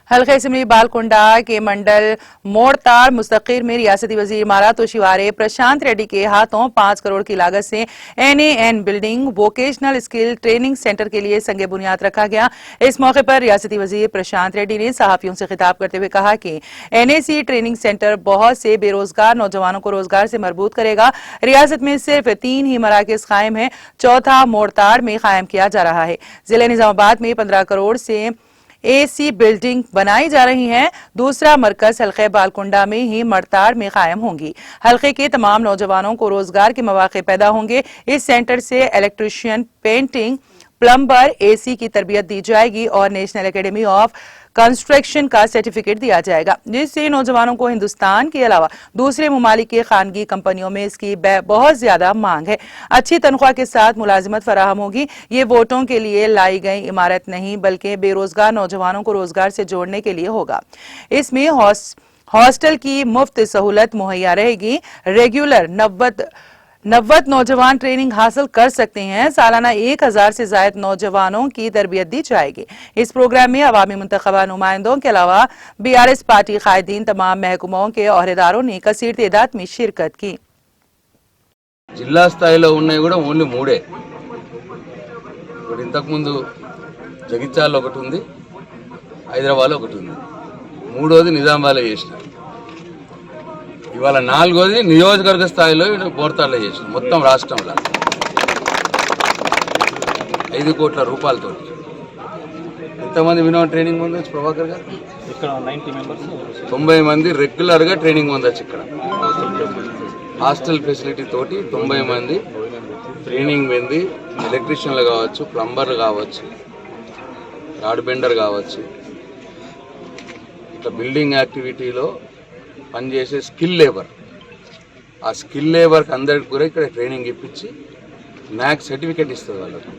हल्का असम्बली बालकुंडा के मंडल मोड़ताड़ मुस्तकीर में रियासती वजीर इमारत और शिवारे प्रशांत रेड्डी के हाथों 5 करोड़ की लागत से NAN building vocational skill training centre के लिए संगे बुनियाद रखा गया। इस मौके पर रियासती वजीर प्रशांत रेड्डी ने सहाफियों से खिताब करते हुए कहा कि NAC ट्रेनिंग सेंटर बहुत से बेरोजगार नौजवानों को रोजगार से मरबूत करेगा। रियासत में सिर्फ 3 ही मराकज कायम है, चौथा मोड़ताड़ में कायम किया जा रहा है। जिले निजामाबाद में 15 करोड़ से AC बिल्डिंग बनाई जा रही है। दूसरा मरकज हल्के बालकुंडा में ही मड़ताड़ में कायम होंगी। हल्के के तमाम नौजवानों को रोजगार के मौके पैदा होंगे। इस सेंटर से इलेक्ट्रीशियन, पेंटिंग, प्लम्बर, AC की तरबियत दी जाएगी और नेशनल एकेडमी ऑफ कंस्ट्रक्शन का सर्टिफिकेट दिया जाएगा, जिससे नौजवानों को हिंदुस्तान के अलावा दूसरे ममालिक के खानगी कंपनियों में इसकी बहुत ज्यादा मांग है। अच्छी तनख्वाह के साथ मुलाजिमत फराहम होगी। ये वोटों के लिए लाई गई इमारत नहीं बल्कि बेरोजगार नौजवानों को रोजगार से जोड़ने के लिए होगा। इसमें हॉस्टल की मुफ्त सहूलत मुहैया रहेगी। रेगुलर 90 नौजवान ट्रेनिंग हासिल कर सकते हैं। सालाना 1000 से ज्यादा नौजवानों की तरबियत दी जाएगी। इस प्रोग्राम में अवामी मुंतखबा नुमाइंदों के अलावा BRS पार्टी कायदीन, तमाम महकमों के अहदेदारों ने कसीर तादाद में शिरकत की। जिला స్థాయిలో ఉన్నాయి కూడా ఓన్లీ 3 ఇంతకు ముందు జగిత్యాలలో ఒకటి ఉంది, హైదరాబాద్లో ఒకటి ఉంది, మూడోది నిజామాబాద్లో చేసినారు. ఇవాళ 4వది నియోజకవర్గ స్థాయిలో మోర్తాడ్లో చేసినారు. మొత్తం రాష్ట్రంలో 5 కోట్ల రూపాయలతో. ఎంతమంది మినిమం ట్రైనింగ్ పొందొచ్చు ప్రభాకర్ గారు? ఇక్కడ 90 మెంబర్స్, 90 మంది రెగ్యులర్గా ట్రైనింగ్ పొందొచ్చు. ఇక్కడ హాస్టల్ ఫెసిలిటీ తోటి 90 మంది ట్రైనింగ్ పొంది ఎలక్ట్రీషియన్లు కావచ్చు, ప్లంబర్లు కావచ్చు, రాడ్ బెండర్ కావచ్చు, ఇట్లా బిల్డింగ్ యాక్టివిటీలో పనిచేసే స్కిల్ లేబర్, ఆ స్కిల్ లేబర్కి అందరికి కూడా ఇక్కడ ట్రైనింగ్ ఇప్పించి NAC సర్టిఫికేట్ ఇస్తుంది వాళ్ళకి.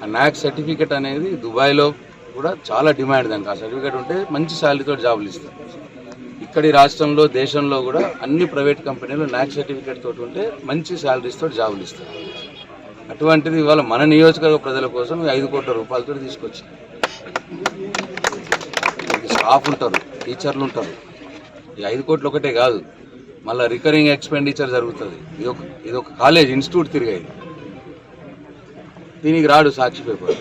ఆ NAC సర్టిఫికేట్ అనేది దుబాయ్లో కూడా చాలా డిమాండ్ దానికి. ఆ సర్టిఫికేట్ ఉంటే మంచి శాలరీతో జాబులు ఇస్తారు. ఇక్కడి రాష్ట్రంలో, దేశంలో కూడా అన్ని ప్రైవేట్ కంపెనీలు NAC సర్టిఫికేట్ తోటి ఉంటే మంచి శాలరీస్తో జాబులు ఇస్తారు. అటువంటిది ఇవాళ మన నియోజకవర్గ ప్రజల కోసం 5 కోట్ల రూపాయలతో తీసుకొచ్చాం. స్టాఫ్ ఉంటారు, టీచర్లు ఉంటారు. ఈ 5 కోట్లు ఒకటే కాదు, మళ్ళీ రికరింగ్ ఎక్స్పెండిచర్ జరుగుతుంది. ఇది ఒక కాలేజ్, ఇన్స్టిట్యూట్ తిరిగేది. దీనికి రాడు సాక్షి పేపర్.